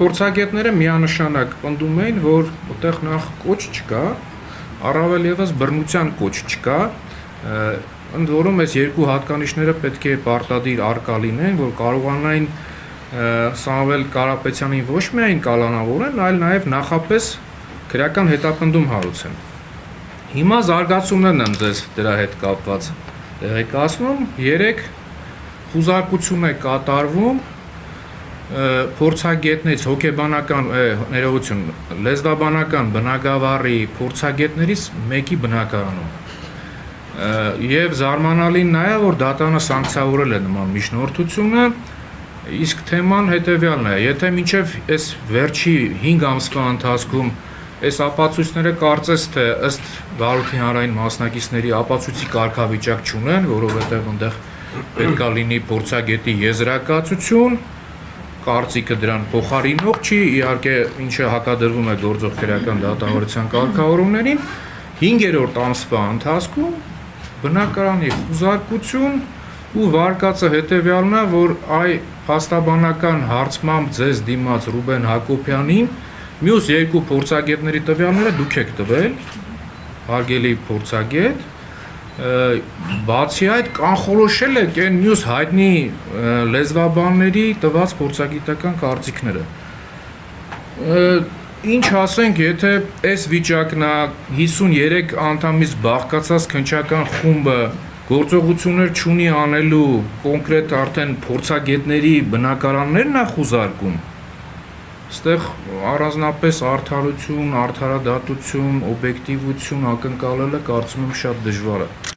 փորձագետները միանշանակ պնդում էին, որ այդտեղ նախ կոչ չկա, առավել ևս բռնության կոչ չկա, ընդ որում այս երկու հատկանիշները պետք է պարտադիր առկա լինեն, որ կարողանային Սամվել Կարապետյանին ոչ միայն կալանավորեն, այլ նաև նախապես քրեական հետապնդում հարուցեն։ Հիմա զարգացումներն են ձեզ դրա հետ կապված տեղեկացնում, 3 խուզարկություն է կատարվում փորձագետներից հոգեբանական ներողություն, լեզվաբանական բնագավառի փորձագետներից մեկի բնակարանում։ Եվ զարմանալին նա է, որ դատանը սանկցիավորել է նման միջնորդությունը, իսկ թեման հետևյալն է, եթե մինչև այս վերջի 5 ամսվա ընթացքում այս ապացույցները կարծես թե ըստ վարորդի հանրային մասնակիցների ապացույցի կարգավիճակ չունեն, որովհետև այնտեղ պետք է լինի փորձագետի եզրակացություն, կարծիքը դրան փոխարինող չի, իհարկե ինչը հակադրվում է գործող քրեական դատավարության կարգավորումներին, 5-րդ ամսվա ընթացքում բնակարանի խուզարկություն ու վարկածը հետևյալն է, որ այ փաստաբանական հարցմամբ ձեզ դիմաց Ռուբեն Հակոբյանին մյուս երկու փորձագետների տվյալները դուք եք տվել, հարգելի փորձագետ, բացի այդ կանխորոշել եք այն մյուս հայտնի լեզվաբանների տված փորձագիտական կարծիքները։ Ինչ ասենք, եթե այս վիճակն է 53 անդամից բաղկացած քննչական խումբը գործողություններ չունի անելու կոնկրետ արդեն փորձագետների բնակարաններն է խուզարկում, այստեղ առանձնապես արդարություն, արդարադատություն, օբյեկտիվություն ակնկալելը կարծում եմ շատ դժվար է։